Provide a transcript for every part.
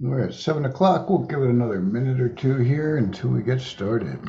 We're at 7 o'clock. We'll give it another minute or two here until we get started.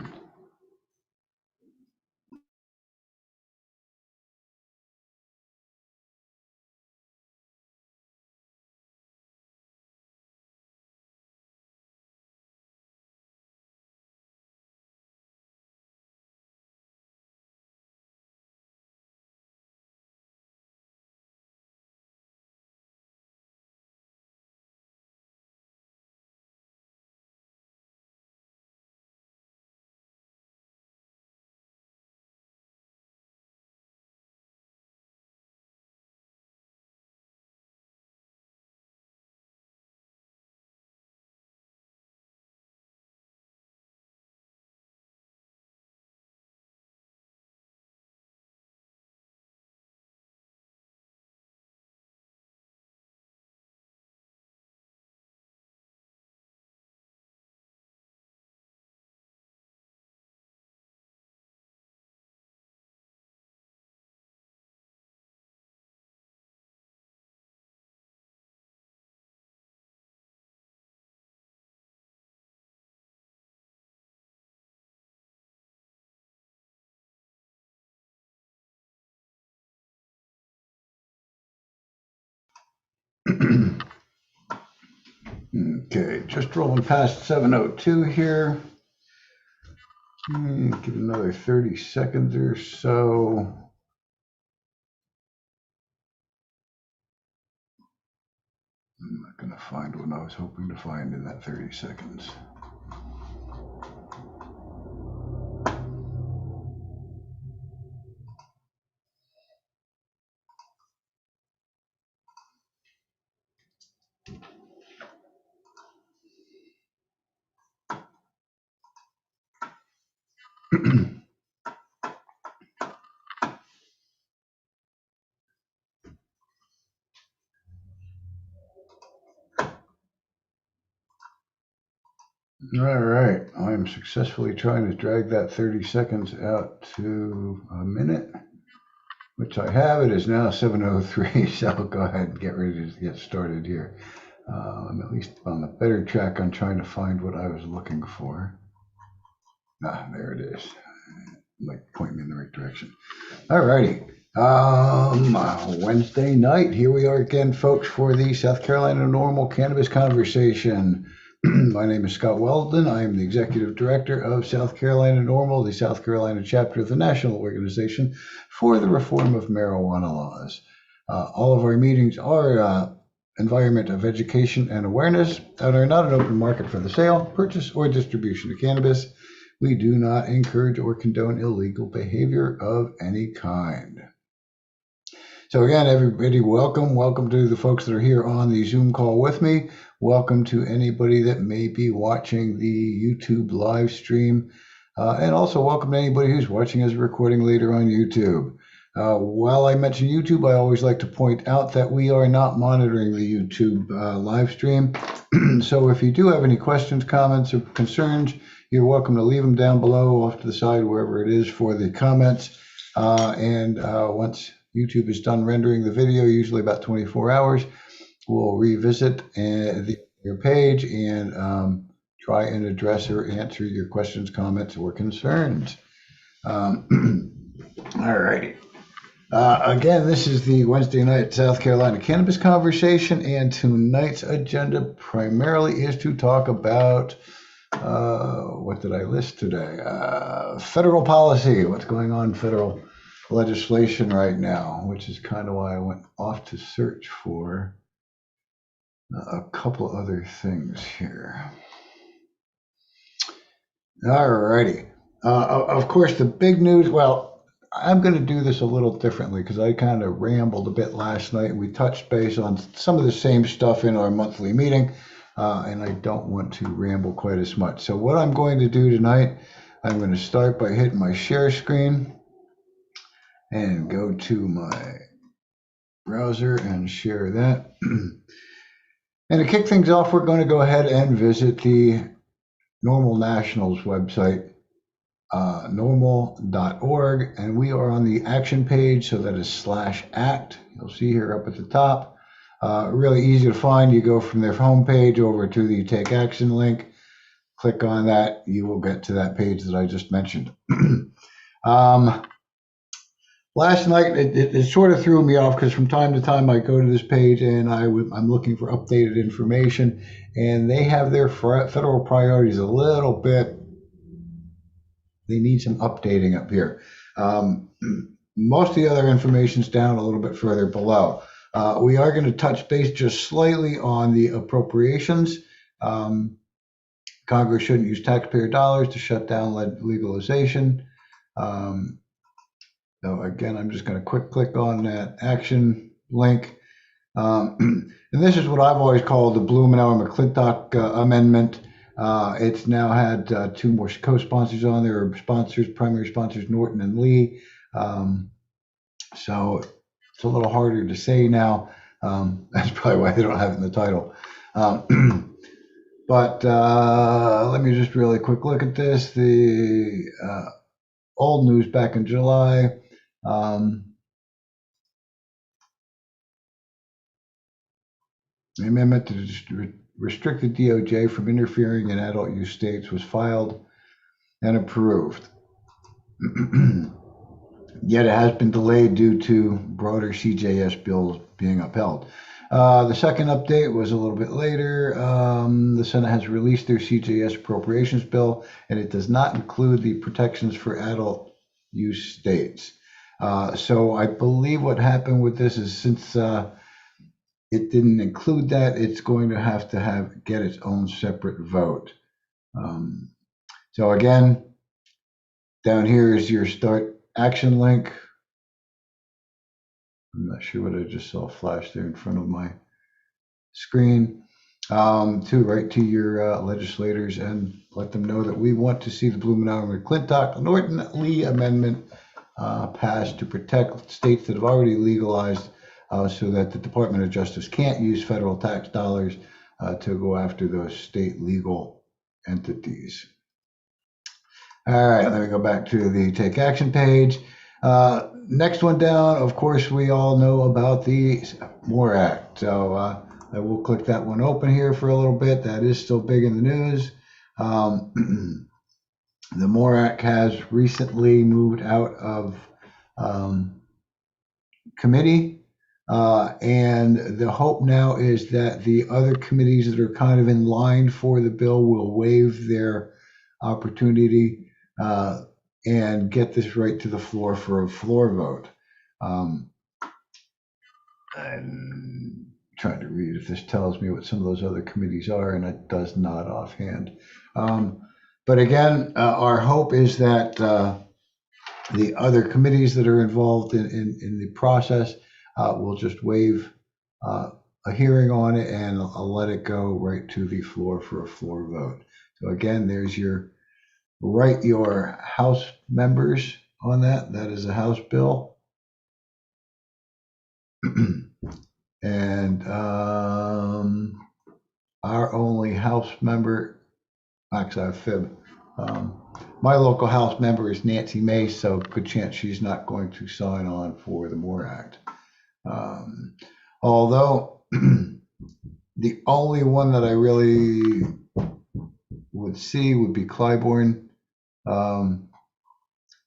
Okay, just rolling past 7:02 here. Give it another 30 seconds or so. I'm not going to find what I was hoping to find in that 30 seconds. All right, I am successfully trying to drag that 30 seconds out to a minute, which I have. It is now 7:03, so I'll go ahead and get ready to get started here. I'm at least on the better track on trying to find what I was looking for. There it is. Like pointing me in the right direction. All righty. Wednesday night, here we are again, folks, for the South Carolina Normal Cannabis Conversation. My name is Scott Weldon. I am the Executive Director of South Carolina Normal, the South Carolina chapter of the National Organization for the Reform of Marijuana Laws. All of our meetings are environment of education and awareness and are not an open market for the sale, purchase, or distribution of cannabis. We do not encourage or condone illegal behavior of any kind. So again, everybody, welcome to the folks that are here on the Zoom call with me. Welcome to anybody that may be watching the YouTube live stream. And also welcome to anybody who's watching as a recording later on YouTube. While I mention YouTube, I always like to point out that we are not monitoring the YouTube live stream. So if you do have any questions, comments, or concerns, you're welcome to leave them down below off to the side, wherever it is for the comments. And once YouTube is done rendering the video, usually about 24 hours, we'll revisit your page and try and address or answer your questions, comments, or concerns. All righty. Again, this is the Wednesday night South Carolina Cannabis Conversation, and tonight's agenda primarily is to talk about what did I list today? Federal policy, what's going on in federal legislation right now, which is kind of why I went off to search for a couple other things here. All righty. Of course, the big news, well, I'm going to do this a little differently because I kind of rambled a bit last night, and we touched base on some of the same stuff in our monthly meeting, and I don't want to ramble quite as much. So what I'm going to do tonight, I'm going to start by hitting my share screen and go to my browser and share that. And to kick things off, we're going to go ahead and visit the Normal Nationals website, normal.org, and we are on the action page, so that is /act. You'll see here up at the top. Really easy to find. You go from their homepage over to the Take Action link. Click on that. You will get to that page that I just mentioned. Last night, it sort of threw me off because from time to time I go to this page and I'm looking for updated information, and they have their federal priorities a little bit. They need some updating up here. Most of the other information's down a little bit further below. We are going to touch base just slightly on the appropriations. Congress shouldn't use taxpayer dollars to shut down legalization. So again, I'm just going to click on that action link. And this is what I've always called the Blumenauer-McClintock amendment. It's now had two more co-sponsors on there, primary sponsors, Norton and Lee. So it's a little harder to say now. That's probably why they don't have it in the title. But let me just really quick look at this. The old news back in July. The amendment to restrict the DOJ from interfering in adult use states was filed and approved. Yet it has been delayed due to broader CJS bills being upheld. The second update was a little bit later. The Senate has released their CJS appropriations bill, and it does not include the protections for adult use states. So I believe what happened with this is since it didn't include that, it's going to have get its own separate vote. So again, down here is your start action link. I'm not sure what I just saw flash there in front of my screen. To write to your legislators and let them know that we want to see the Blumenauer-McClintock Norton Lee amendment passed to protect states that have already legalized, so that the Department of Justice can't use federal tax dollars to go after those state legal entities. All right, let me go back to the Take Action page. Next one down, of course, we all know about the MORE Act. So I will click that one open here for a little bit. That is still big in the news. The MORE Act has recently moved out of committee. And the hope now is that the other committees that are kind of in line for the bill will waive their opportunity and get this right to the floor for a floor vote. I'm trying to read if this tells me what some of those other committees are, and it does not offhand. But again, our hope is that the other committees that are involved in the process will just waive a hearing on it and let it go right to the floor for a floor vote. So again, there's your write your House members on that. That is a House bill. And our only House member, actually I fib, my local House member is Nancy Mace, so good chance she's not going to sign on for the MORE Act. Although the only one that I really would see would be Clybourne.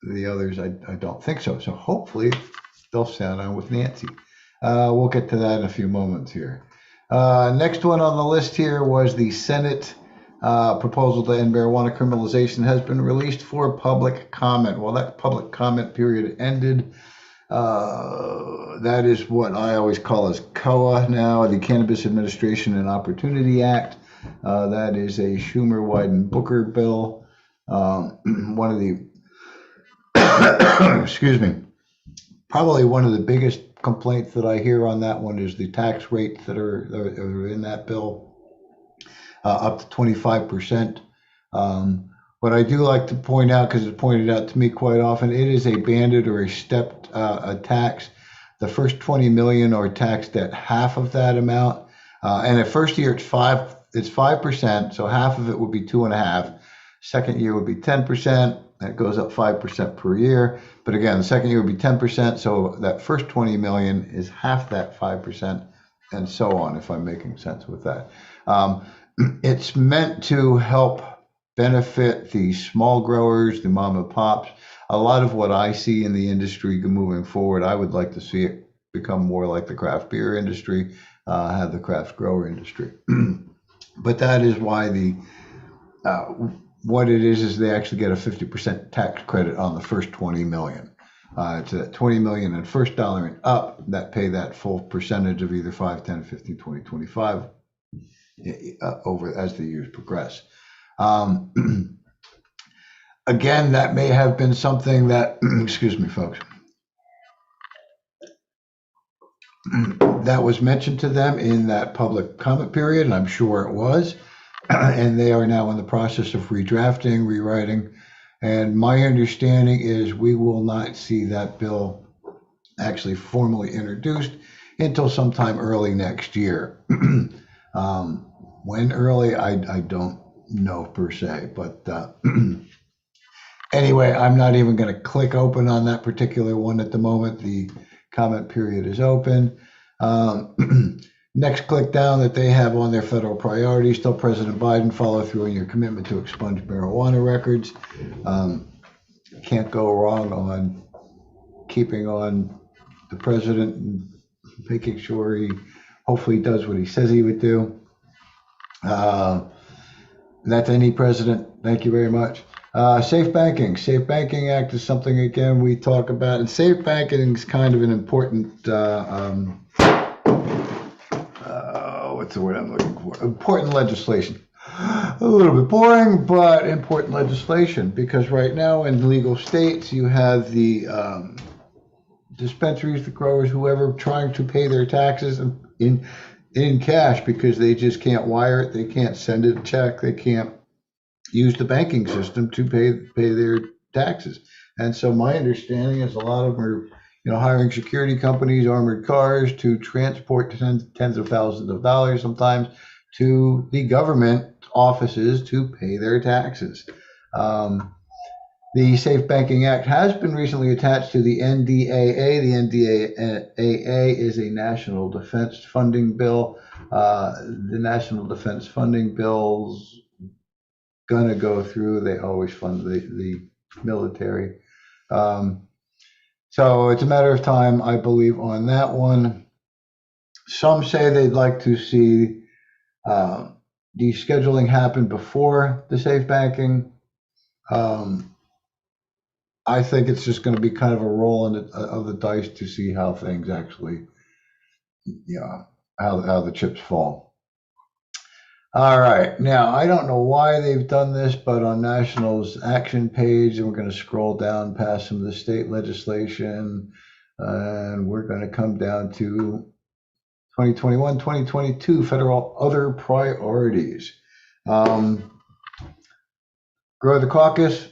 The others, I don't think so. So hopefully they'll sign on with Nancy. We'll get to that in a few moments here. Next one on the list here was the Senate proposal to end marijuana criminalization has been released for public comment. Well, that public comment period ended. That is what I always call as COA now, the Cannabis Administration and Opportunity Act. That is a Schumer, Wyden, Booker bill. One of the, excuse me, probably one of the biggest complaints that I hear on that one is the tax rates that are in that bill, up to 25%. What I do like to point out, because it's pointed out to me quite often, it is a banded or a stepped tax. The first 20 million are taxed at half of that amount, and the first year it's 5%, so half of it would be 2.5. Second year would be 10%. That goes up 5% per year. But again, the second year would be 10%. So that first 20 million is half that 5%. and so on, if I'm making sense with that. It's meant to help benefit the small growers, the mom and pops. A lot of what I see in the industry moving forward, I would like to see it become more like the craft beer industry, have the craft grower industry. But that is why uh, what it is they actually get a 50% tax credit on the first 20 million. It's at 20 million and first dollar and up that pay that full percentage of either 5, 10, 15, 20, 25 over as the years progress. Again, that may have been something that, excuse me, folks, that was mentioned to them in that public comment period, and I'm sure it was. And they are now in the process of redrafting, rewriting. And my understanding is we will not see that bill actually formally introduced until sometime early next year. When early, I don't know per se, but anyway, I'm not even going to click open on that particular one at the moment. The comment period is open. Next click down that they have on their federal priorities, tell President Biden follow through on your commitment to expunge marijuana records. Can't go wrong on keeping on the president and making sure he hopefully does what he says he would do. That's any president. Thank you very much. Safe Banking. Safe Banking Act is something, again, we talk about. And safe banking is kind of an important, what's the word I'm looking for? Important legislation. A little bit boring, but important legislation, because right now in legal states, you have the dispensaries, the growers, whoever, trying to pay their taxes in cash because they just can't wire it, they can't send it a check, they can't use the banking system to pay their taxes. And so my understanding is a lot of them are, hiring security companies, armored cars to transport tens of thousands of dollars sometimes to the government offices to pay their taxes. The Safe Banking Act has been recently attached to the NDAA. The NDAA is a national defense funding bill. The national defense funding bill's gonna go through. They always fund the military. So it's a matter of time, I believe, on that one. Some say they'd like to see descheduling happen before the safe banking. I think it's just going to be kind of a roll of the dice to see how things actually, how the chips fall. All right, now I don't know why they've done this, but on National's action page, and we're going to scroll down past some of the state legislation, and we're going to come down to 2021, 2022 federal other priorities. Grow the caucus.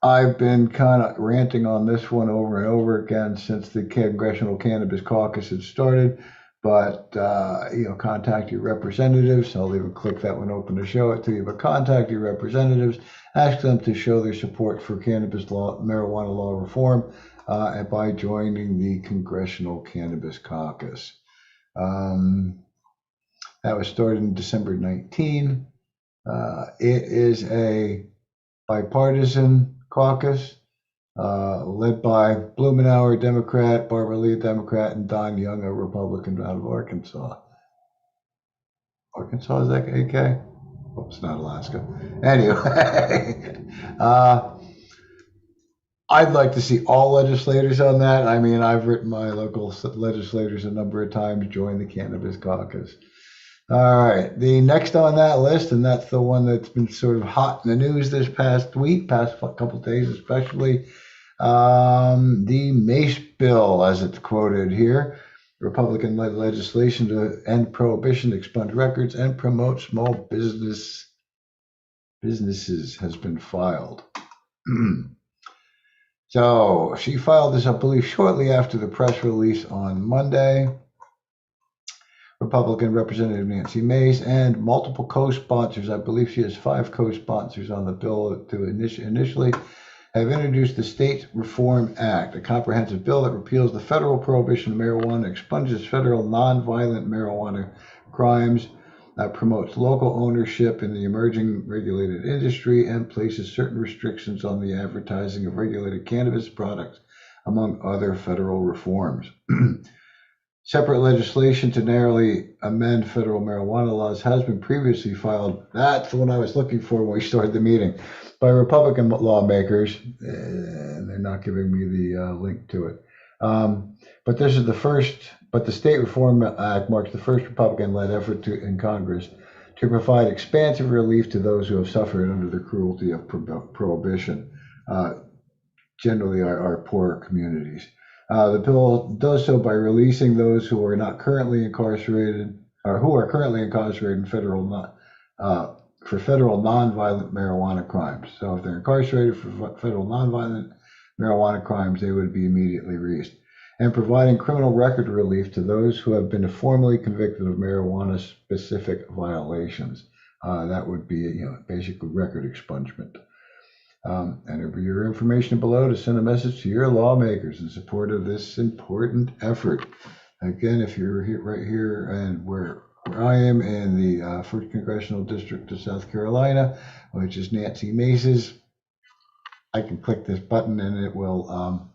I've been kind of ranting on this one over and over again since the Congressional Cannabis Caucus had started, but, contact your representatives. I'll even click that one open to show it to you, but contact your representatives, ask them to show their support for marijuana law reform and by joining the Congressional Cannabis Caucus. That was started in December 19. It is a bipartisan caucus led by Blumenauer, Democrat, Barbara Lee, Democrat, and Don Young, a Republican out of Arkansas. Arkansas, is that AK? Oh, it's not Alaska. Anyway, I'd like to see all legislators on that. I mean, I've written my local legislators a number of times, join the Cannabis Caucus. All right, the next on that list, and that's the one that's been sort of hot in the news this past week, past couple of days especially, the MACE bill, as it's quoted here, Republican-led legislation to end prohibition, expunge records, and promote small businesses has been filed. So she filed this, I believe, shortly after the press release on Monday. Republican Representative Nancy Mace and multiple co-sponsors. I believe she has 5 co-sponsors on the bill to initially. have introduced the State Reform Act, a comprehensive bill that repeals the federal prohibition of marijuana, expunges federal nonviolent marijuana crimes, promotes local ownership in the emerging regulated industry, and places certain restrictions on the advertising of regulated cannabis products, among other federal reforms. Separate legislation to narrowly amend federal marijuana laws has been previously filed. That's the one I was looking for when we started the meeting, by Republican lawmakers, and they're not giving me the link to it. But this is the first. But the State Reform Act marks the first Republican-led effort in Congress to provide expansive relief to those who have suffered under the cruelty of prohibition, generally our poorer communities. The bill does so by releasing those who are not currently incarcerated, or who are currently incarcerated in for federal nonviolent marijuana crimes. So if they're incarcerated for federal nonviolent marijuana crimes, they would be immediately released. And providing criminal record relief to those who have been formally convicted of marijuana-specific violations. That would be, basically record expungement. Enter your information below to send a message to your lawmakers in support of this important effort. Again, if you're right here and where I am in the 1st Congressional District of South Carolina, which is Nancy Mace's, I can click this button and it will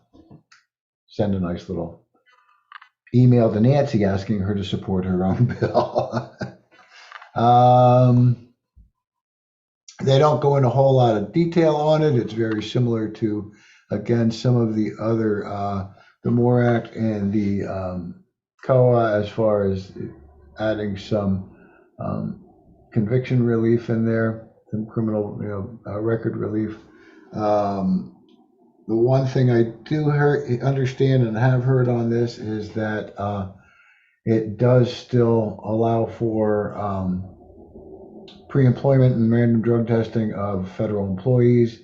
send a nice little email to Nancy asking her to support her own bill. They don't go into a whole lot of detail on it. It's very similar to, again, some of the other, the MORE Act and the COA, as far as adding some conviction relief in there, some criminal record relief. The one thing I do understand and have heard on this is that it does still allow for pre-employment and random drug testing of federal employees.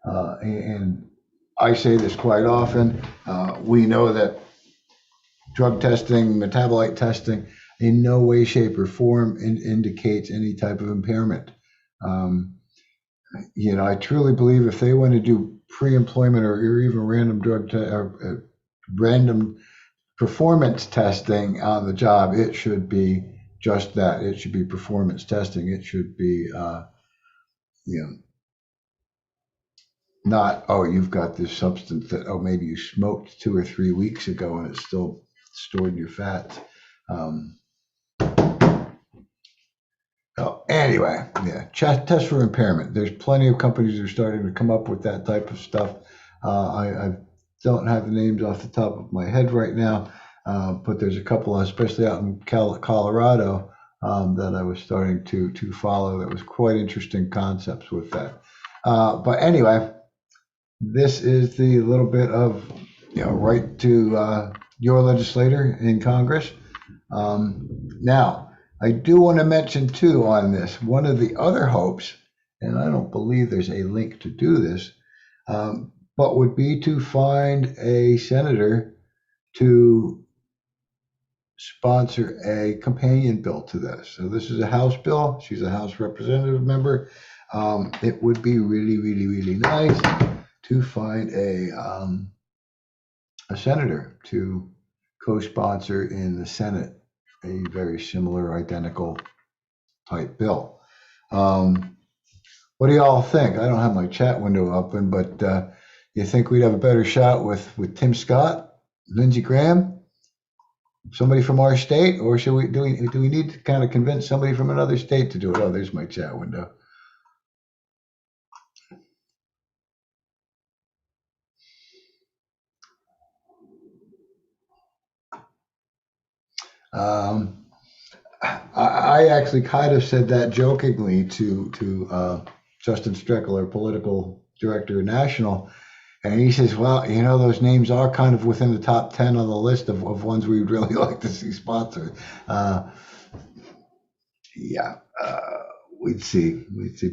And I say this quite often. We know that drug testing, metabolite testing, in no way, shape, or form indicates any type of impairment. I truly believe if they want to do pre-employment or even random random performance testing on the job, it should be just that. It should be performance testing. It should be, not, oh, you've got this substance that, oh, maybe you smoked 2 or 3 weeks ago and it's still stored in your fats. Anyway, test for impairment. There's plenty of companies that are starting to come up with that type of stuff. I don't have the names off the top of my head right now, but there's a couple, especially out in Colorado, that I was starting to follow. That was quite interesting concepts with that. But anyway, this is the little bit of right to your legislator in Congress. Now, I do want to mention too on this, one of the other hopes, and I don't believe there's a link to do this, but would be to find a senator to sponsor a companion bill to this. So this is a House bill. She's a House representative member. It would be really, really, really nice to find a senator to co-sponsor in the Senate a very similar, identical type bill. What do y'all think? I don't have my chat window open, but you think we'd have a better shot with Tim Scott, Lindsey Graham, somebody from our state, or do we need to kind of convince somebody from another state to do it? Oh, there's my chat window. I actually kind of said that jokingly to Justin Streckle, our political director national, and he says, well, those names are kind of within the top 10 on the list of ones we'd really like to see sponsored. We'd see.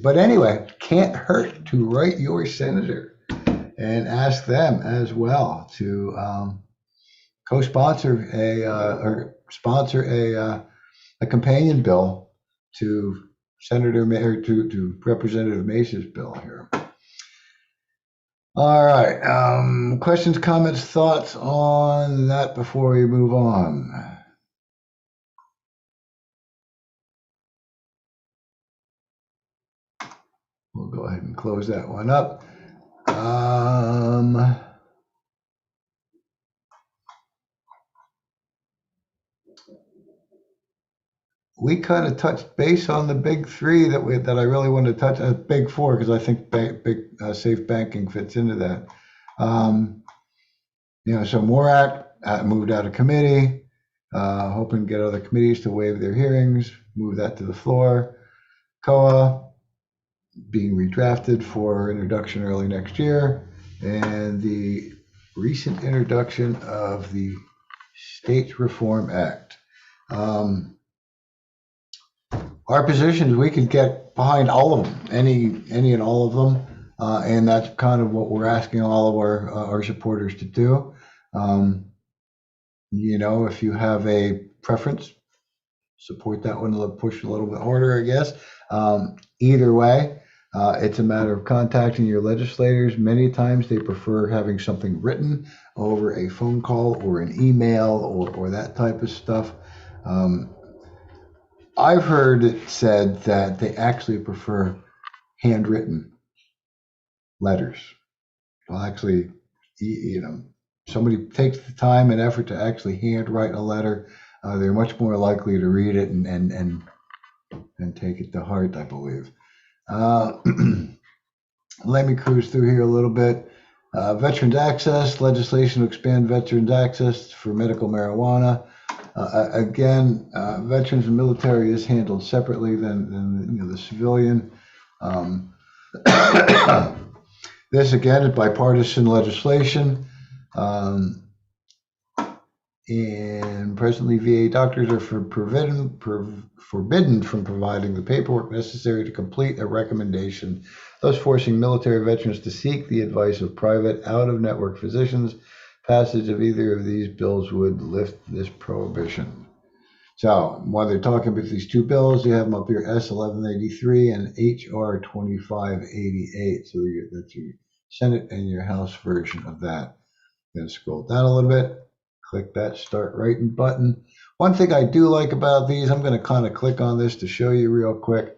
But anyway, can't hurt to write your senator and ask them as well to co-sponsor or sponsor a companion bill to Senator to Representative Mace's bill here. All right. Questions, comments, thoughts on that before we move on? We'll go ahead and close that one up. We kind of touched base on the big three that I really wanted to touch. Big four, because I think safe banking fits into that. So MORAC moved out of committee, hoping to get other committees to waive their hearings, move that to the floor. COA being redrafted for introduction early next year, and the recent introduction of the States Reform Act. Our positions, we could get behind all of them, any and all of them, and that's kind of what we're asking all of our supporters to do. If you have a preference, support that one, push a little bit harder, I guess. Either way, it's a matter of contacting your legislators. Many times they prefer having something written over a phone call or an email or that type of stuff. I've heard it said that they actually prefer handwritten letters. Well, actually, somebody takes the time and effort to actually handwrite a letter, they're much more likely to read it and take it to heart, I believe. Let me cruise through here a little bit. Veterans access, legislation to expand veterans access for medical marijuana. Again, veterans and military is handled separately than the civilian. This again is bipartisan legislation. And presently, VA doctors are forbidden from providing the paperwork necessary to complete a recommendation, thus forcing military veterans to seek the advice of private, out-of-network physicians. Passage of either of these bills would lift this prohibition. So while they're talking about these two bills, you have them up here, S1183 and HR 2588. So that's your Senate and your House version of that. Then scroll down a little bit, click that start writing button. One thing I do like about these, I'm going to kind of click on this to show you real quick.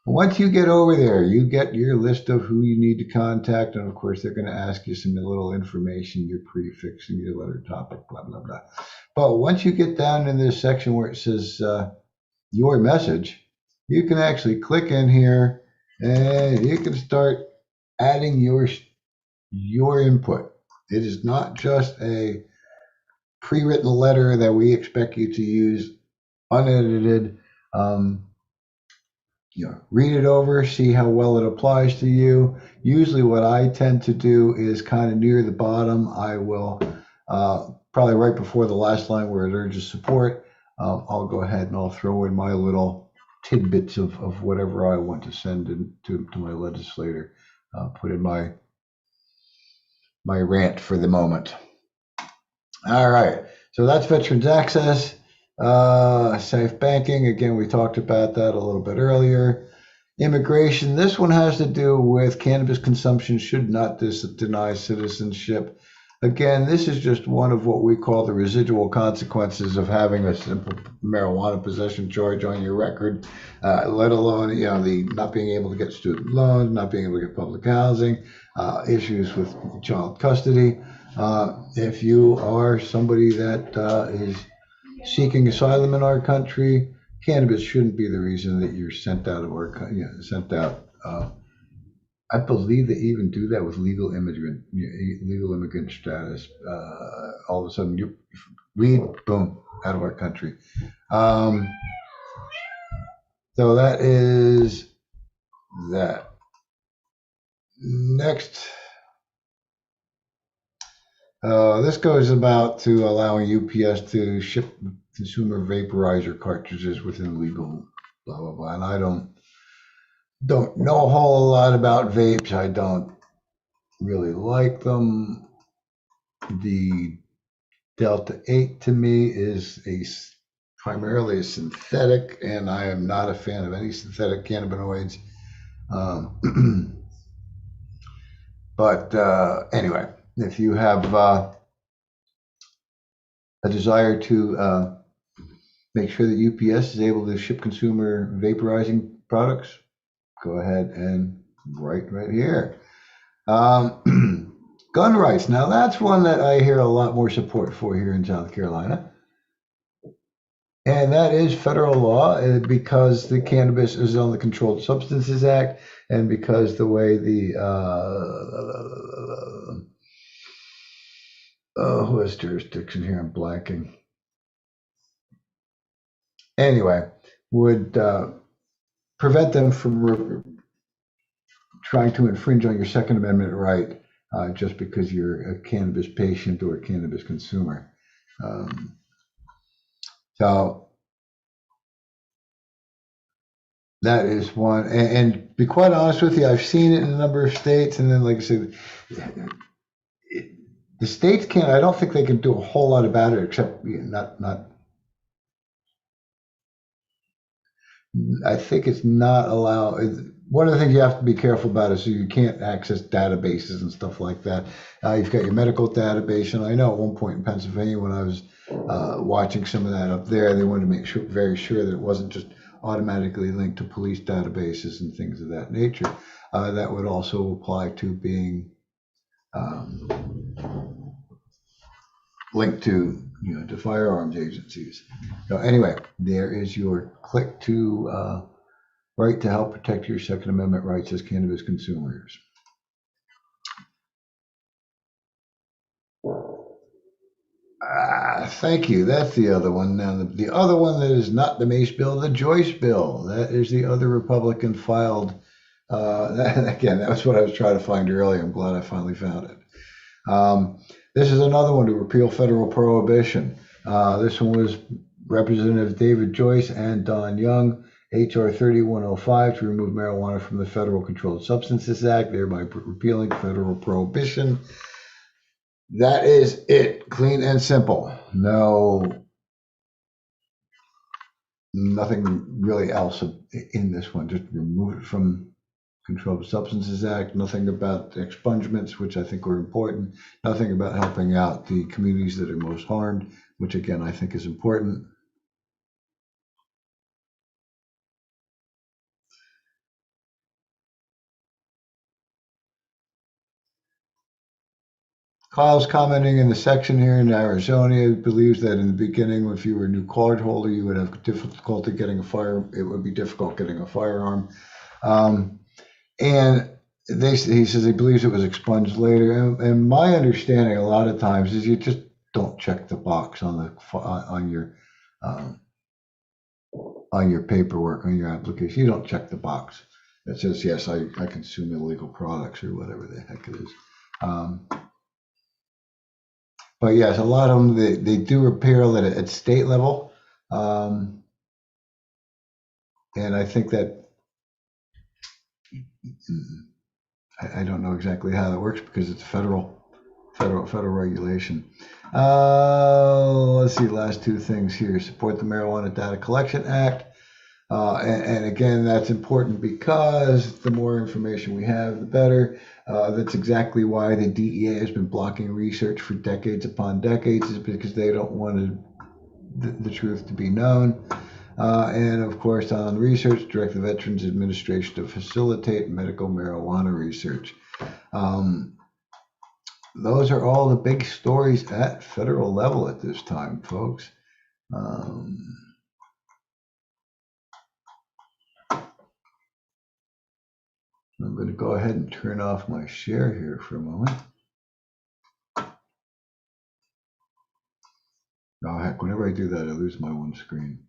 Once you get over there, you get your list of who you need to contact. And of course, they're going to ask you some little information, your prefix and your letter topic, blah, blah, blah. But once you get down in this section where it says your message, you can actually click in here and you can start adding your input. It is not just a pre-written letter that we expect you to use unedited. Read it over, see how well it applies to you. Usually what I tend to do is kind of near the bottom, I will, probably right before the last line where it urges support, I'll go ahead and I'll throw in my little tidbits of whatever I want to send to my legislator, put in my rant for the moment. All right, so that's veterans access. Safe banking, again, we talked about that a little bit earlier. Immigration, this one has to do with cannabis consumption should not deny citizenship. Again, this is just one of what we call the residual consequences of having a simple marijuana possession charge on your record, let alone the not being able to get student loans, not being able to get public housing, issues with child custody. If you are somebody that is seeking asylum in our country, cannabis shouldn't be the reason that you're sent out of our sent out. I believe they even do that with legal immigrant status. All of a sudden, you weed, boom, out of our country. So that is that. Next. This goes about to allowing UPS to ship consumer vaporizer cartridges within legal blah blah blah. And I don't know a whole lot about vapes. I don't really like them. The Delta 8 to me is primarily a synthetic, and I am not a fan of any synthetic cannabinoids. But But anyway, if you have a desire to make sure that UPS is able to ship consumer vaporizing products, go ahead and right here. Gun rights. Now that's one that I hear a lot more support for here in South Carolina. And that is federal law because the cannabis is on the Controlled Substances Act and because the way the, who has jurisdiction here? I'm blanking. Anyway, would prevent them from trying to infringe on your Second Amendment right just because you're a cannabis patient or a cannabis consumer. So that is one. And be quite honest with you, I've seen it in a number of states. And then, like I said, the states can't, I don't think they can do a whole lot about it except I think it's not allowed. One of the things you have to be careful about is so you can't access databases and stuff like that. You've got your medical database, and I know at one point in Pennsylvania when I was watching some of that up there, they wanted to make sure, very sure that it wasn't just automatically linked to police databases and things of that nature. That would also apply to being linked to to firearms agencies. So anyway, there is your click to right to help protect your Second Amendment rights as cannabis consumers. Thank you. That's the other one. Now, the other one that is not the Mace bill, the Joyce bill. That is the other Republican filed. Again, that was what I was trying to find earlier. I'm glad I finally found it. This is another one to repeal federal prohibition. This one was Representative David Joyce and Don Young, H.R. 3105, to remove marijuana from the Federal Controlled Substances Act, thereby repealing federal prohibition. That is it, clean and simple. No, nothing really else in this one. Just remove it from Controlled Substances Act. Nothing about expungements, which I think are important. Nothing about helping out the communities that are most harmed, which again I think is important. Kyle's commenting in the section here in Arizona, believes that in the beginning, if you were a new card holder, you would have difficulty getting a fire. It would be difficult getting a firearm. And he says he believes it was expunged later. And my understanding a lot of times is you just don't check the box on your paperwork, on your application. You don't check the box that says, yes, I consume illegal products or whatever the heck it is. But yes, a lot of them, they do repeal it at state level. And I think that, I don't know exactly how that works because it's federal regulation. Let's see, last two things here. Support the Marijuana Data Collection Act. And again, that's important because the more information we have, the better. That's exactly why the DEA has been blocking research for decades upon decades, is because they don't want the truth to be known. And of course, on research, direct the Veterans Administration to facilitate medical marijuana research. Those are all the big stories at federal level at this time, folks. I'm going to go ahead and turn off my share here for a moment. Oh, heck, whenever I do that, I lose my one screen.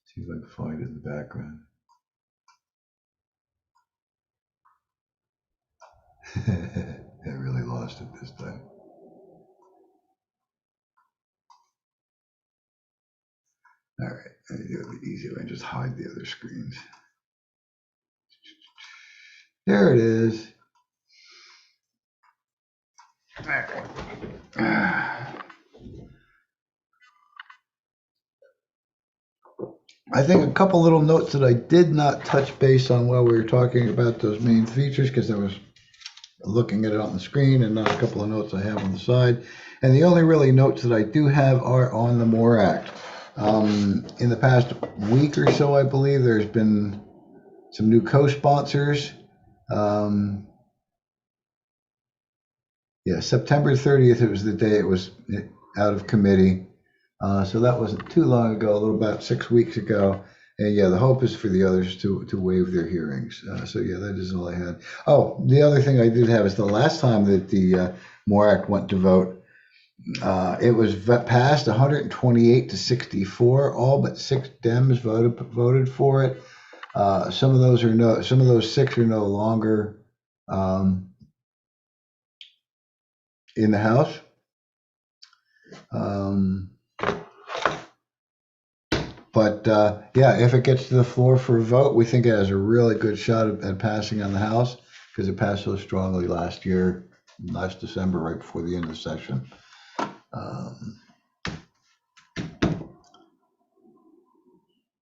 See if I can find it in the background. I really lost it this time. All right, I need to do it the easy way and just hide the other screens. There it is. All right. I think a couple little notes that I did not touch base on while we were talking about those main features, because there was looking at it on the screen, and not a couple of notes I have on the side. And the only really notes that I do have are on the MORE Act. In the past week or so, I believe there's been some new co-sponsors. September 30th, it was the day it was out of committee. So that wasn't too long ago, a little about 6 weeks ago. And the hope is for the others to waive their hearings. That is all I had. Oh, the other thing I did have is the last time that the MORE Act went to vote, it was passed 128 to 64. All but 6 Dems voted for it. Some of those 6 are no longer in the House. If it gets to the floor for a vote, we think it has a really good shot at passing on the House, because it passed so strongly last December, right before the end of the session.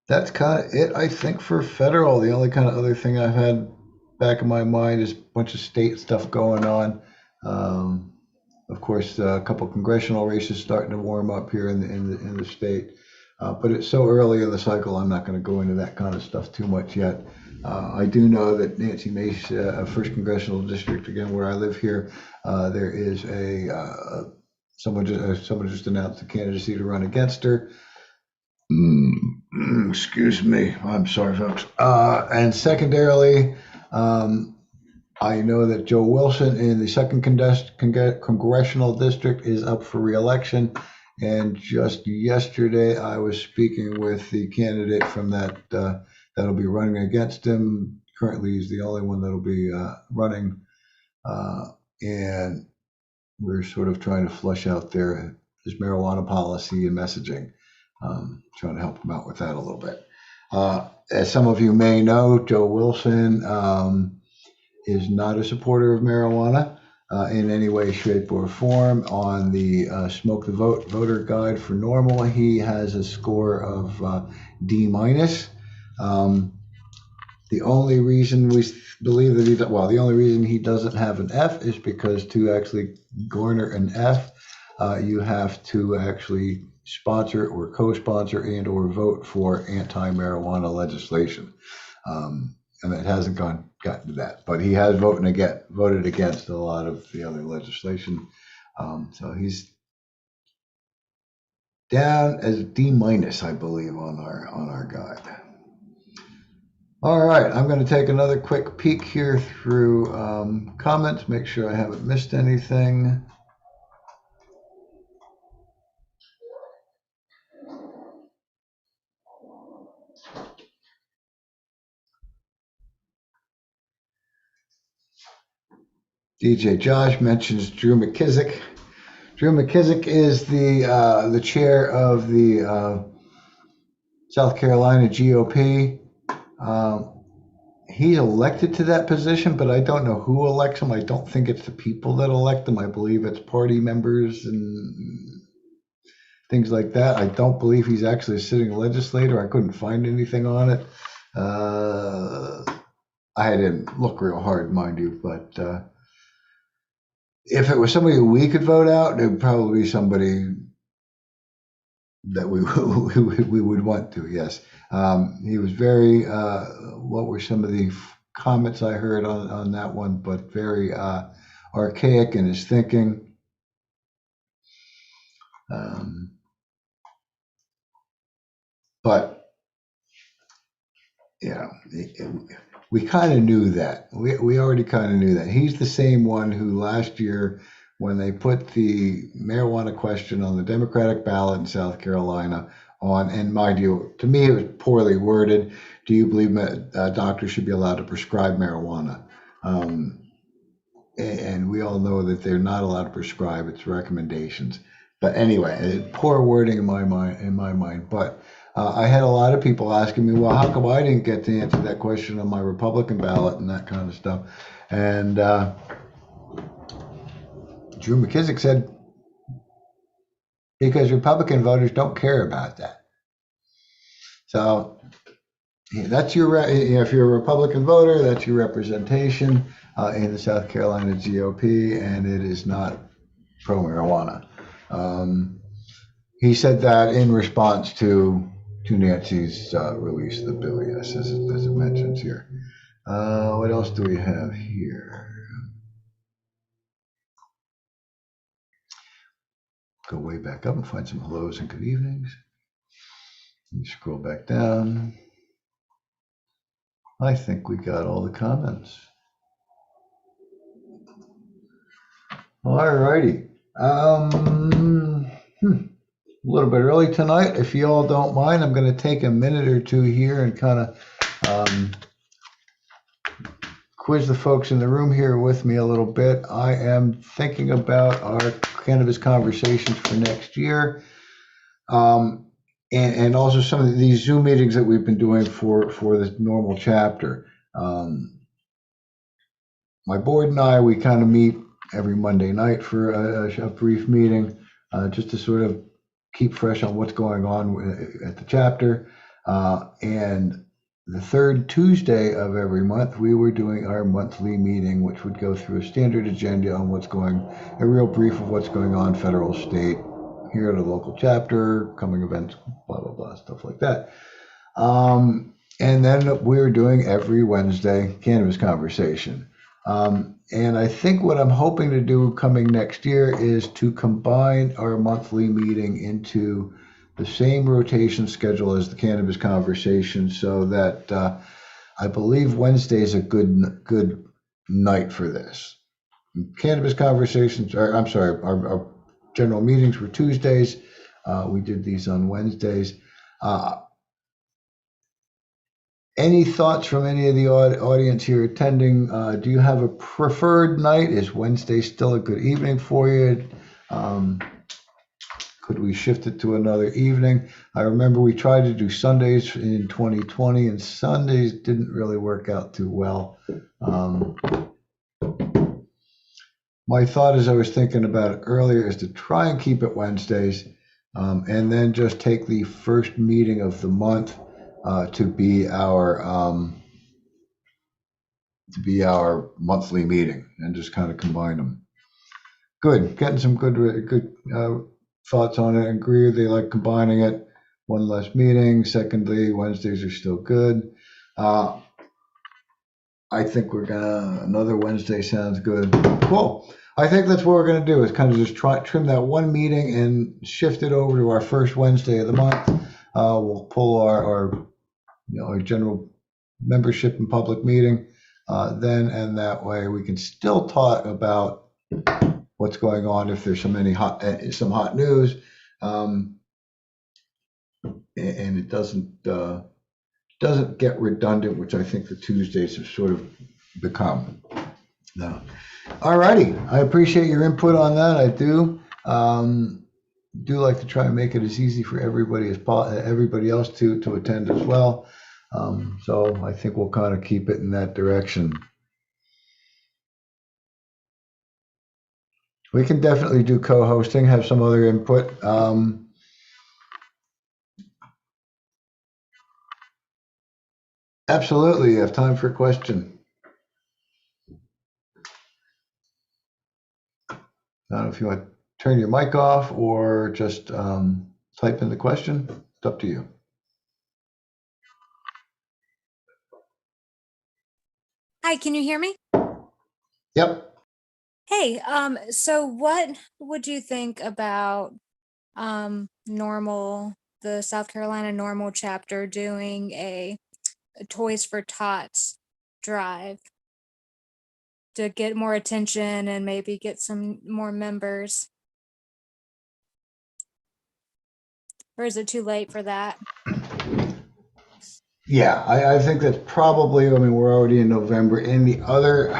That's kind of it, I think, for federal. The only kind of other thing I've had back in my mind is a bunch of state stuff going on. Of course, a couple congressional races starting to warm up here in the state. But it's so early in the cycle, I'm not going to go into that kind of stuff too much yet. I do know that Nancy Mace, first congressional district, again where I live here, there is someone just announced a candidacy to run against her. Excuse me, I'm sorry, folks. And secondarily, I know that Joe Wilson in the second congressional district is up for re-election. And just yesterday, I was speaking with the candidate from that'll be running against him. Currently, he's the only one that'll be running. And we're sort of trying to flush out his marijuana policy and messaging, trying to help him out with that a little bit. As some of you may know, Joe Wilson is not a supporter of marijuana in any way, shape, or form. On the Smoke the Vote voter guide for normal, he has a score of D-. The only reason we believe that the only reason he doesn't have an F is because to actually garner an F, you have to actually sponsor or co-sponsor and or vote for anti-marijuana legislation. And it hasn't gotten to that, but he has voted against a lot of the other legislation. So he's down as D-, I believe, on our guide. All right, I'm going to take another quick peek here through comments, make sure I haven't missed anything. DJ Josh mentions Drew McKissick. Drew McKissick is the chair of the South Carolina GOP. He's elected to that position, but I don't know who elects him. I don't think it's the people that elect him. I believe it's party members and things like that. I don't believe he's actually a sitting legislator. I couldn't find anything on it. I didn't look real hard, mind you, but if it was somebody we could vote out, it would probably be somebody that we would want to, yes. He was very, what were some of the comments I heard on that one, but very archaic in his thinking. But, we kind of knew that. We already kind of knew that. He's the same one who last year, when they put the marijuana question on the Democratic ballot in South Carolina and mind you, to me it was poorly worded. Do you believe doctors should be allowed to prescribe marijuana? And we all know that they're not allowed to prescribe, it's recommendations. But anyway, poor wording in my mind. But I had a lot of people asking me, well, how come I didn't get to answer that question on my Republican ballot and that kind of stuff? And Drew McKissick said, because Republican voters don't care about that. So That's your, if you're a Republican voter, that's your representation in the South Carolina GOP, and it is not pro-marijuana. He said that in response to Nancy's release of the bill, yes, as it mentions here. What else do we have here? Go way back up and find some hellos and good evenings. And scroll back down. I think we got all the comments. All righty. A little bit early tonight. If you all don't mind, I'm going to take a minute or two here and kind of quiz the folks in the room here with me a little bit. I am thinking about our cannabis conversations for next year. And also some of these Zoom meetings that we've been doing for the normal chapter. My board and I, we kind of meet every Monday night for a brief meeting, just to sort of keep fresh on what's going on at the chapter. And the third Tuesday of every month, we were doing our monthly meeting, which would go through a standard agenda on a real brief of what's going on federal, state, here at a local chapter, coming events, blah, blah, blah, stuff like that. And then we were doing every Wednesday cannabis conversation. And I think what I'm hoping to do coming next year is to combine our monthly meeting into the same rotation schedule as the cannabis conversation, so that I believe Wednesday is a good night for this. Cannabis conversations, our general meetings were Tuesdays. We did these on Wednesdays. Any thoughts from any of the audience here attending? Do you have a preferred night? Is Wednesday still a good evening for you? Could we shift it to another evening? I remember we tried to do Sundays in 2020, and Sundays didn't really work out too well. My thought, as I was thinking about it earlier, is to try and keep it Wednesdays, and then just take the first meeting of the month to be our monthly meeting, and just kind of combine them. Good, getting some good thoughts on it. Agree they like combining it. One less meeting. Secondly, Wednesdays are still good. I think another Wednesday sounds good. Cool. I think that's what we're gonna do, is kind of just trim that one meeting and shift it over to our first Wednesday of the month. We'll pull our general membership and public meeting then, and that way we can still talk about what's going on if there's some hot news, and it doesn't get redundant, which I think the Tuesdays have sort of become. No. All righty. I appreciate your input on that. I do. Do like to try and make it as easy for everybody else to attend as well. So I think we'll kind of keep it in that direction. We can definitely do co-hosting, have some other input. Absolutely. You have time for a question. I don't know if you want to turn your mic off or just type in the question. It's up to you. Hi, can you hear me? Yep. Hey, so what would you think about the South Carolina Normal chapter doing a Toys for Tots drive to get more attention and maybe get some more members? Or is it too late for that? Yeah, I think that's probably, we're already in November, and the other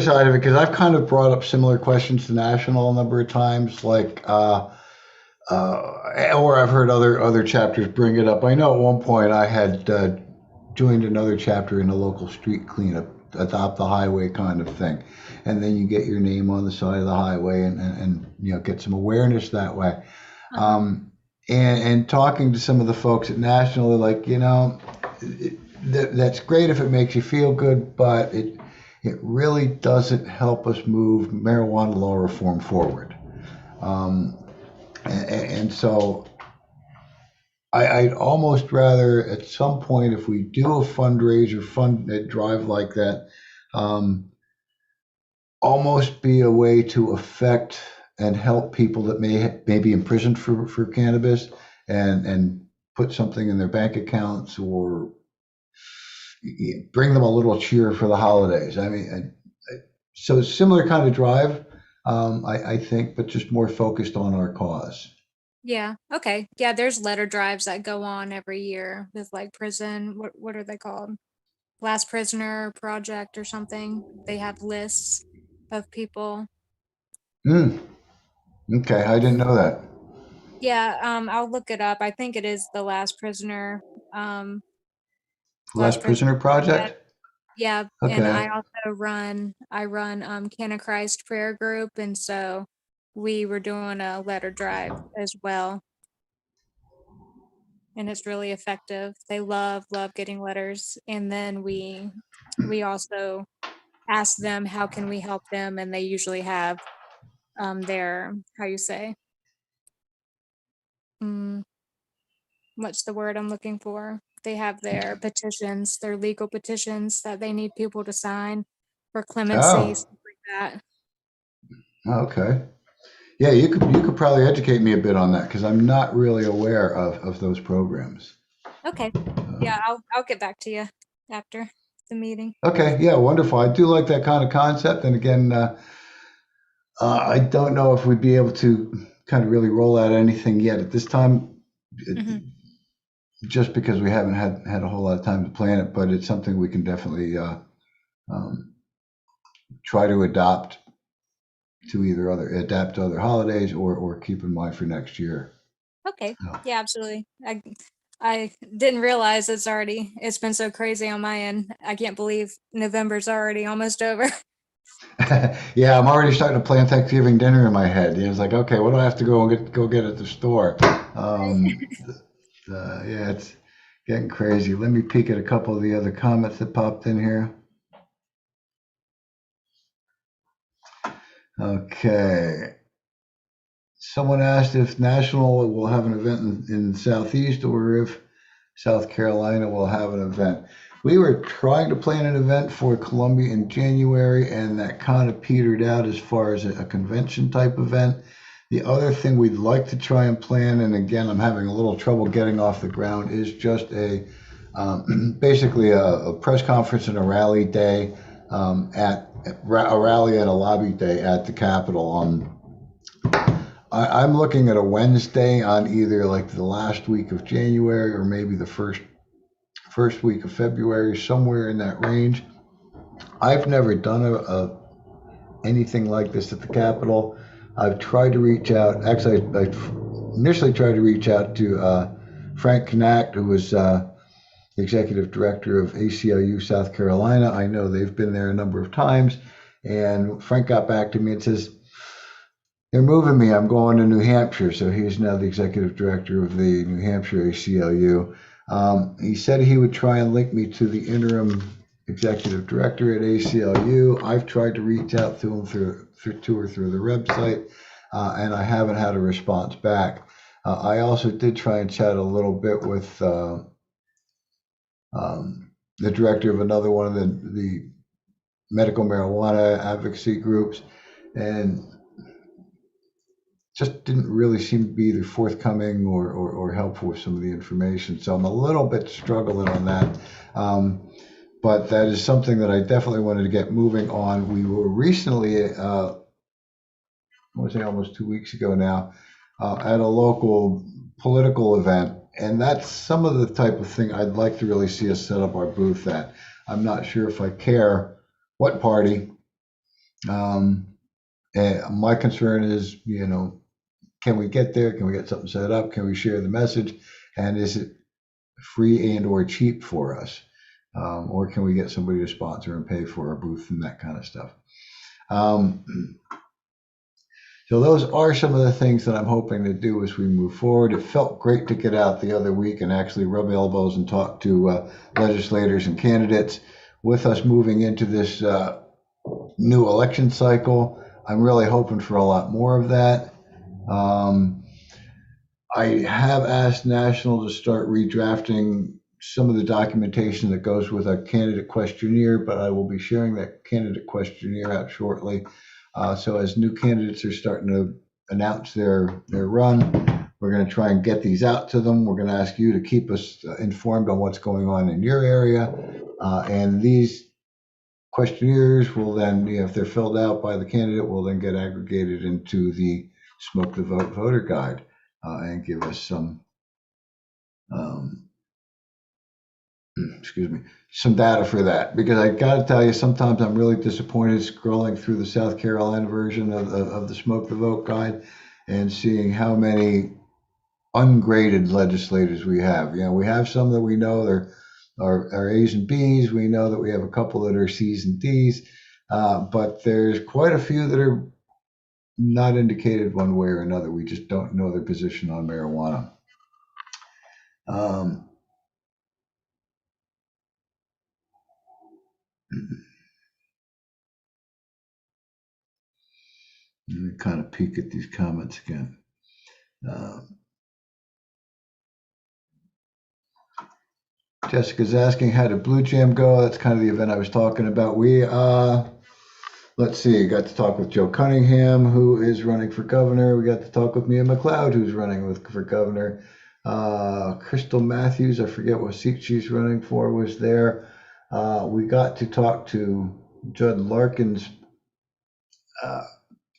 side of it, because I've kind of brought up similar questions to National a number of times, like, or I've heard other chapters bring it up. I know at one point I had joined another chapter in a local street cleanup, adopt the highway kind of thing, and then you get your name on the side of the highway and get some awareness that way. and talking to some of the folks at National, they're like, that's great if it makes you feel good, but it really doesn't help us move marijuana law reform forward. And so I'd almost rather, at some point, if we do a fundraiser, fund a drive like that, almost be a way to affect and help people that may be imprisoned for cannabis, and put something in their bank accounts, or bring them a little cheer for the holidays. I mean, so similar kind of drive, I think, but just more focused on our cause. Yeah. Okay. Yeah, there's letter drives that go on every year with like prison. What are they called? Last Prisoner Project or something. They have lists of people. Mm, okay, I didn't know that. Yeah, I'll look it up. I think it is the um Last Last Prisoner Prisoner Project. Project? Yeah, and Okay. I run Can of Christ prayer group, and so we were doing a letter drive as well, and it's really effective. They love getting letters, and then we also ask them how can we help them, and they usually have their, how you say, mm, what's the word I'm looking for? They have their petitions, their legal petitions that they need people to sign for clemency, Oh, stuff like that. okay. Yeah, you could probably educate me a bit on that, because I'm not really aware of those programs. Okay. Yeah, I'll get back to you after the meeting. Okay, yeah, wonderful. I do like that kind of concept. And again, I don't know if we'd be able to kind of really roll out anything yet at this time, Mhm. just because we haven't had a whole lot of time to plan it. But it's something we can definitely um, try to adapt to other holidays, or keep in mind for next year. Okay. So. Yeah, absolutely. I didn't realize it's been so crazy on my end. I can't believe November's already almost over. Yeah, I'm already starting to plan Thanksgiving dinner in my head. It's like, okay, what do I have to go get at the store? Um, yeah, it's getting crazy. Let me peek at a couple of the other comments that popped in here. Okay. Someone asked if National will have an event in the Southeast, or if South Carolina will have an event. We were trying to plan an event for Columbia in January, and that kind of petered out as far as a convention type event. The other thing we'd like to try and plan, and again, I'm having a little trouble getting off the ground, is just basically a press conference and a rally day, at a rally and a lobby day at the Capitol on. I'm looking at a Wednesday on either like the last week of January, or maybe the first week of February, somewhere in that range. I've never done anything like this at the Capitol. I've tried to reach out. Actually, I initially tried to reach out to Frank Knack, who was the executive director of ACLU South Carolina. I know they've been there a number of times, and Frank got back to me and says, they're moving me. I'm going to New Hampshire. So he's now the executive director of the New Hampshire ACLU. He said he would try and link me to the interim executive director at ACLU. I've tried to reach out to him through the website, and I haven't had a response back. I also did try and chat a little bit with the director of another one of the medical marijuana advocacy groups, and just didn't really seem to be either forthcoming or helpful with some of the information. So I'm a little bit struggling on that. But that is something that I definitely wanted to get moving on. We were recently, I want to say almost 2 weeks ago now, at a local political event. And that's some of the type of thing I'd like to really see us set up our booth at. I'm not sure if I care what party. My concern is, can we get there? Can we get something set up? Can we share the message? And is it free and or cheap for us? Or can we get somebody to sponsor and pay for our booth and that kind of stuff? So those are some of the things that I'm hoping to do as we move forward. It felt great to get out the other week and actually rub elbows and talk to legislators and candidates. With us moving into this new election cycle, I'm really hoping for a lot more of that. I have asked National to start redrafting some of the documentation that goes with a candidate questionnaire, but I will be sharing that candidate questionnaire out shortly. So as new candidates are starting to announce their run, we're going to try and get these out to them. We're going to ask you to keep us informed on what's going on in your area. And these questionnaires will then, if they're filled out by the candidate, will then get aggregated into the Smoke the Vote voter guide and give us some excuse me, some data for that. Because I got to tell you, sometimes I'm really disappointed scrolling through the South Carolina version of the Smoke the Vote guide and seeing how many ungraded legislators we have. We have some that we know are A's and B's. We know that we have a couple that are C's and D's, but there's quite a few that are not indicated one way or another. We just don't know their position on marijuana. Let me kind of peek at these comments again. Jessica's asking, how did Blue Jam go? That's kind of the event I was talking about. We, let's see, got to talk with Joe Cunningham, who is running for governor. We got to talk with Mia McLeod, who's running for governor. Crystal Matthews, I forget what seat she's running for, was there. We got to talk to Judd Larkin's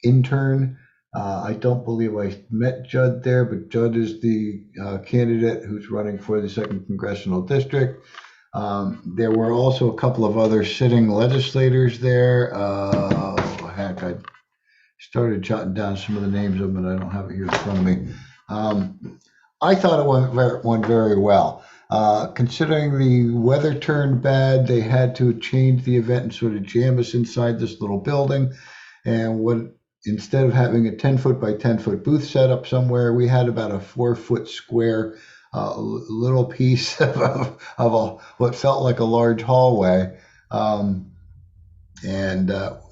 intern. I don't believe I met Judd there, but Judd is the candidate who's running for the 2nd Congressional District. There were also a couple of other sitting legislators there. Heck, I started jotting down some of the names of them, and I don't have it here in front of me. I thought it went very well. Considering the weather turned bad, they had to change the event and sort of jam us inside this little building. And instead of having a 10-foot by 10-foot booth set up somewhere, we had about a 4-foot square little piece of what felt like a large hallway, and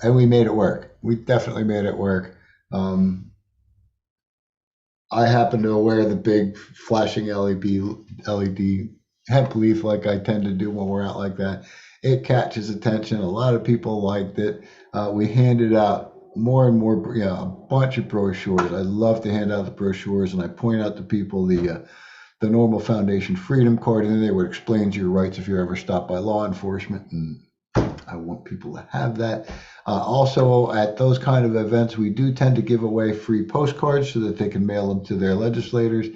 we made it work. We definitely made it work. I happen to wear the big flashing LED hemp leaf like I tend to do when we're out like that. It catches attention. A lot of people liked it. We handed out more and more, a bunch of brochures. I love to hand out the brochures, and I point out to people the Normal Foundation Freedom Card, and then they would explain to your rights if you're ever stopped by law enforcement. And I want people to have that. Also, at those kind of events, we do tend to give away free postcards so that they can mail them to their legislators.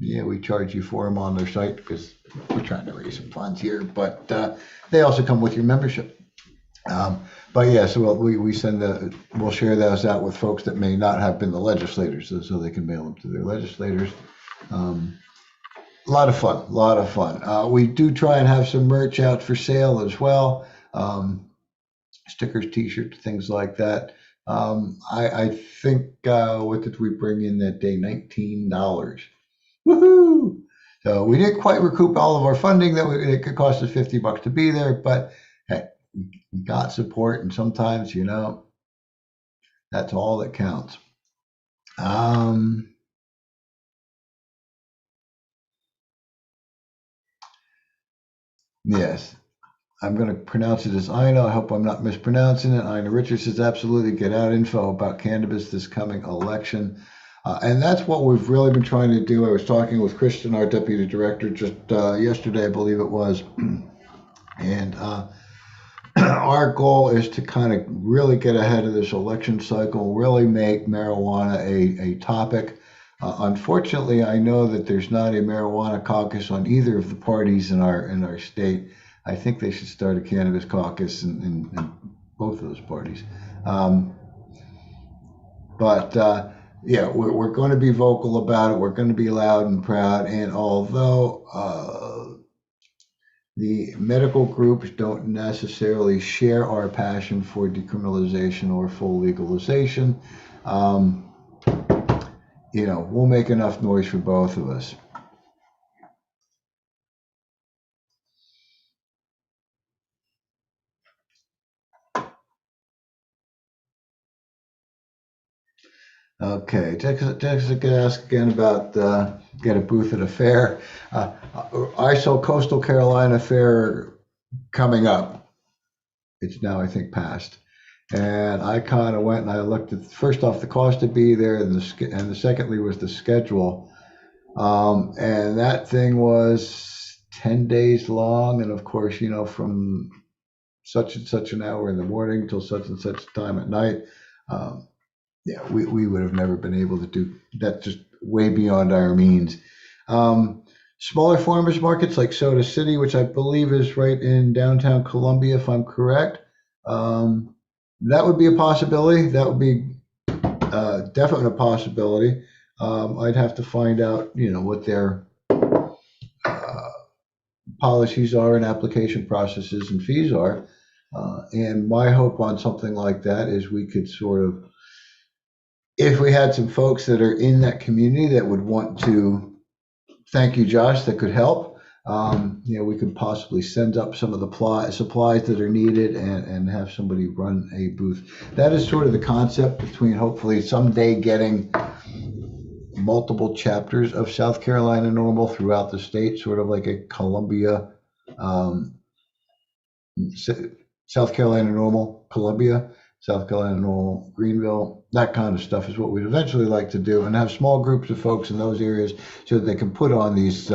Yeah, we charge you for them on their site because we're trying to raise some funds here, but they also come with your membership. But yeah, so we'll share those out with folks that may not have been the legislators, so they can mail them to their legislators. A lot of fun. We do try and have some merch out for sale as well. Stickers, t-shirts, things like that. I think, what did we bring in that day? $19. Woohoo! So we didn't quite recoup all of our funding. It could cost us $50 to be there, but hey, we got support, and sometimes, that's all that counts. Yes, I'm going to pronounce it as Ina. I hope I'm not mispronouncing it. Ina Richards says, absolutely get out info about cannabis this coming election. And that's what we've really been trying to do. I was talking with Kristen, our deputy director, just yesterday, I believe it was. And our goal is to kind of really get ahead of this election cycle, really make marijuana a topic. Unfortunately, I know that there's not a marijuana caucus on either of the parties in our state. I think they should start a cannabis caucus in both of those parties. Yeah, we're going to be vocal about it. We're going to be loud and proud. And although the medical groups don't necessarily share our passion for decriminalization or full legalization, we'll make enough noise for both of us. Okay, Jessica asked again about get a booth at a fair. I saw Coastal Carolina Fair coming up. It's now, I think, past. And I kind of went and I looked at, first off, the cost to be there, and the secondly was the schedule. And that thing was 10 days long. And of course, from such and such an hour in the morning till such and such time at night. Yeah, we would have never been able to do that, just way beyond our means. Smaller farmers markets like Soda City, which I believe is right in downtown Columbia, if I'm correct. That would be a possibility. That would be definitely a possibility. I'd have to find out, what their policies are and application processes and fees are. And my hope on something like that is we could sort of, if we had some folks that are in that community that would want to, thank you, Josh, that could help. We could possibly send up some of the supplies that are needed and have somebody run a booth. That is sort of the concept between hopefully someday getting multiple chapters of South Carolina Normal throughout the state, sort of like a Columbia, South Carolina Normal, Columbia, South Carolina Normal, Greenville, that kind of stuff is what we'd eventually like to do, and have small groups of folks in those areas so that they can put on these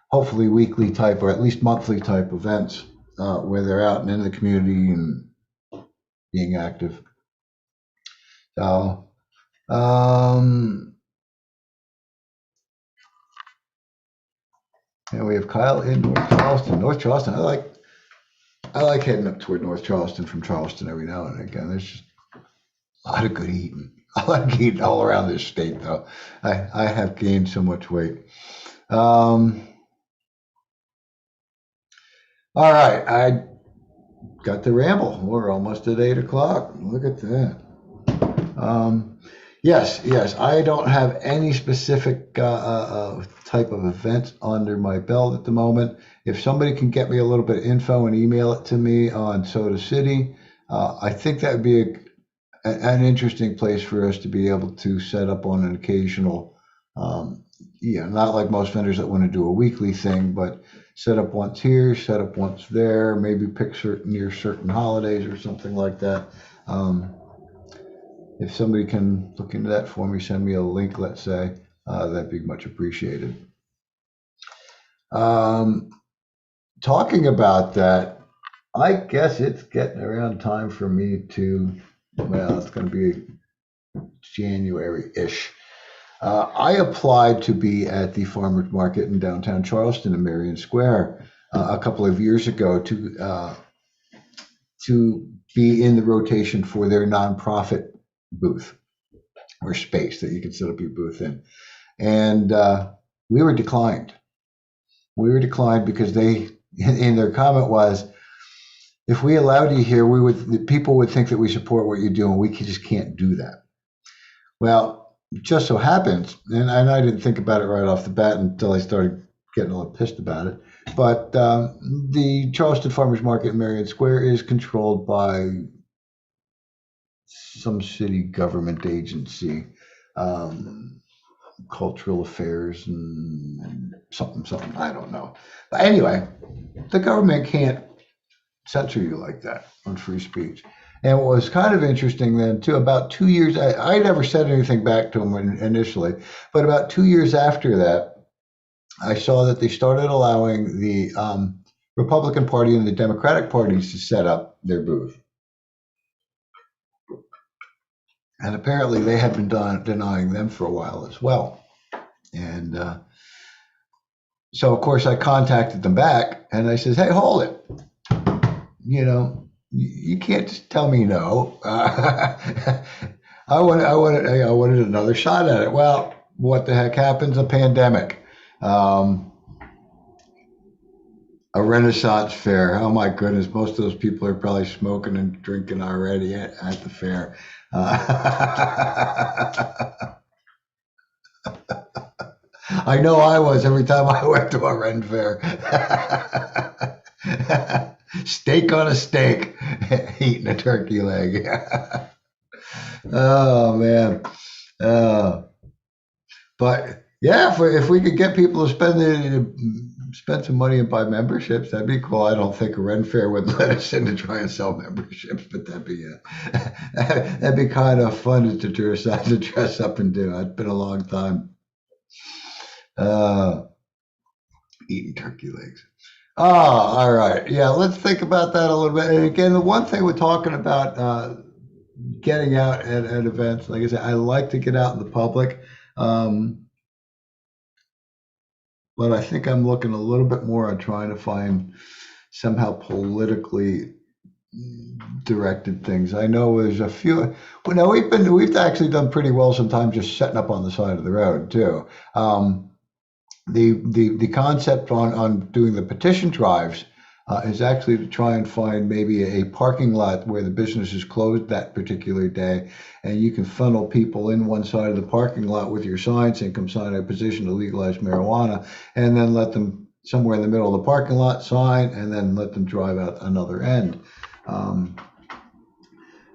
hopefully weekly type or at least monthly type events where they're out and in the community and being active. So, we have Kyle in North Charleston. North Charleston, I like heading up toward North Charleston from Charleston every now and again. There's just a lot of good eating. I like eating all around this state, though. I have gained so much weight. All right, I got the ramble. We're almost at 8 o'clock. Look at that. Yes, I don't have any specific type of event under my belt at the moment. If somebody can get me a little bit of info and email it to me on Soda City, I think that would be an interesting place for us to be able to set up on an occasional, not like most vendors that want to do a weekly thing, but set up once here, set up once there, maybe pick near certain holidays or something like that. If somebody can look into that for me, send me a link, let's say, that'd be much appreciated. Talking about that, I guess it's getting around time for me to, it's going to be January-ish. I applied to be at the farmers market in downtown Charleston in Marion Square a couple of years ago to be in the rotation for their nonprofit booth or space that you can set up your booth in. And we were declined. We were declined because they, in their comment was, if we allowed you here, people would think that we support what you're doing. We just can't do that. Well, it just so happens, and I didn't think about it right off the bat until I started getting a little pissed about it, but the Charleston Farmers Market in Marion Square is controlled by some city government agency, cultural affairs and something, I don't know. But anyway, the government can't censor you like that on free speech. And what was kind of interesting then, too, about 2 years, I never said anything back to them initially, but about 2 years after that, I saw that they started allowing the Republican Party and the Democratic parties to set up their booth. And apparently they had been denying them for a while as well. And so, of course, I contacted them back and I says, hey, hold it. You can't just tell me no. I wanted another shot at it. Well, what the heck happens? A pandemic. A Renaissance fair. Oh my goodness, most of those people are probably smoking and drinking already at the fair. I know I was every time I went to a Ren fair. Steak on a steak, eating a turkey leg. Oh man. Uh, but yeah, if we could get people to spend some money and buy memberships, that'd be cool. I don't think a Ren Fair would let us in to try and sell memberships, but that'd be kind of fun to dress up and do. It's been a long time uh, eating turkey legs. Oh, all right. Yeah, let's think about that a little bit. And again, the one thing we're talking about getting out at events, like I said, I like to get out in the public. But I think I'm looking a little bit more on trying to find somehow politically directed things. I know there's a few. Well, no, we've actually done pretty well sometimes just setting up on the side of the road too. The concept on doing the petition drives is actually to try and find maybe a parking lot where the business is closed that particular day, and you can funnel people in one side of the parking lot with your sign saying come sign a petition to legalize marijuana, and then let them somewhere in the middle of the parking lot sign, and then let them drive out another end.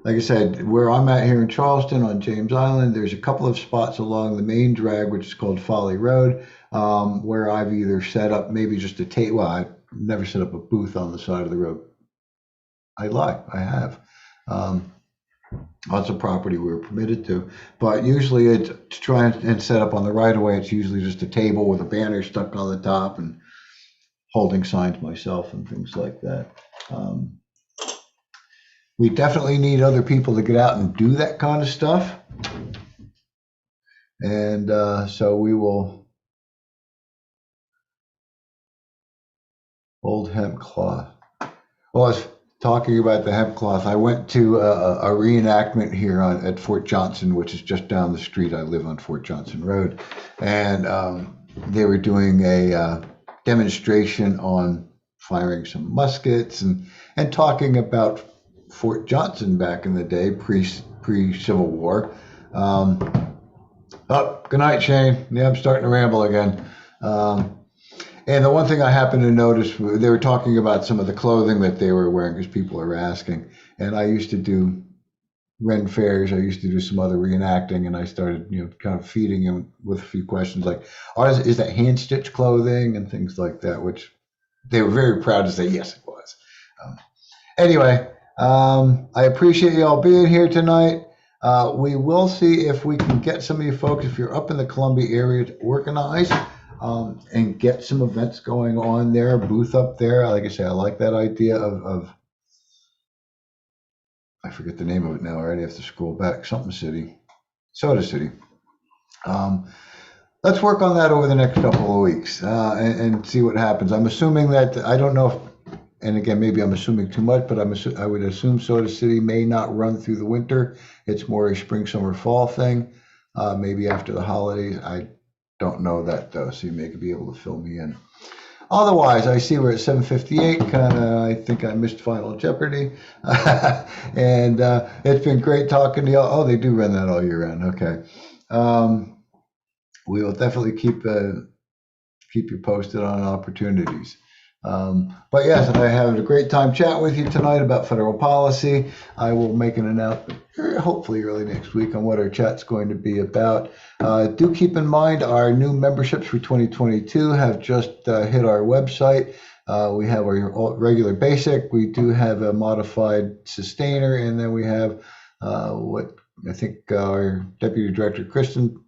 Like I said, where I'm at here in Charleston on James Island, there's a couple of spots along the main drag, which is called Folly Road, where I've either set up maybe just a table. Well, I've never set up a booth on the side of the road. I lie, I have. Lots of property we were permitted to, but usually it's to try and set up on the right of way. It's usually just a table with a banner stuck on the top and holding signs myself and things like that. We definitely need other people to get out and do that kind of stuff. And so we will old hemp cloth. Well, I was talking about the hemp cloth. I went to a reenactment here at Fort Johnson, which is just down the street. I live on Fort Johnson Road. And they were doing a demonstration on firing some muskets and talking about Fort Johnson back in the day, pre-Civil War. Good night, Shane. Yeah, I'm starting to ramble again. And the one thing I happened to notice, they were talking about some of the clothing that they were wearing because people are asking. And I used to do Ren fairs. I used to do some other reenacting, and I started, kind of feeding him with a few questions like, is that hand stitched clothing and things like that, which they were very proud to say, yes, it was. Anyway, I appreciate you all being here tonight. We will see if we can get some of you folks, if you're up in the Columbia area, to organize and get some events going on there, booth up there. Like I say, I like that idea of I forget the name of it now. I already have to scroll back. Something City, Soda City. Let's work on that over the next couple of weeks and see what happens. I'm assuming that, I don't know if, and again, maybe I'm assuming too much, but I would assume Soda City may not run through the winter. It's more a spring, summer, fall thing. Maybe after the holidays. I don't know that though, so you may be able to fill me in. Otherwise, I see we're at 7:58. I think I missed Final Jeopardy. And it's been great talking to you. Oh, they do run that all year round. Okay. We will definitely keep you posted on opportunities. But yes, I had a great time chatting with you tonight about federal policy. I will make an announcement hopefully early next week on what our chat's going to be about. Do keep in mind our new memberships for 2022 have just hit our website. We have our regular basic. We do have a modified sustainer, and then we have what I think our deputy director Kristen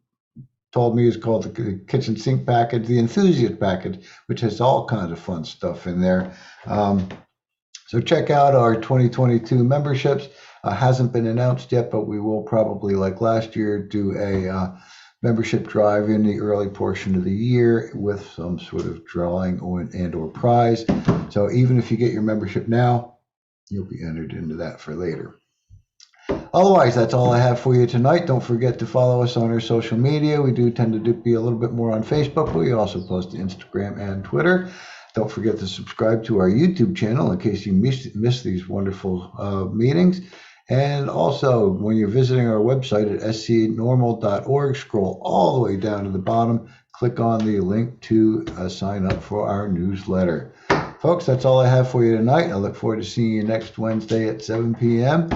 told me is called the kitchen sink package, the enthusiast package, which has all kinds of fun stuff in there. So check out our 2022 memberships. Hasn't been announced yet, but we will probably, like last year, do a membership drive in the early portion of the year with some sort of drawing or prize. So even if you get your membership now, you'll be entered into that for later. Otherwise, that's all I have for you tonight. Don't forget to follow us on our social media. We do tend to be a little bit more on Facebook, but we also post to Instagram and Twitter. Don't forget to subscribe to our YouTube channel in case you miss these wonderful meetings. And also, when you're visiting our website at scnormal.org, scroll all the way down to the bottom click on the link to sign up for our newsletter. Folks, that's all I have for you tonight. I look forward to seeing you next Wednesday at 7 p.m.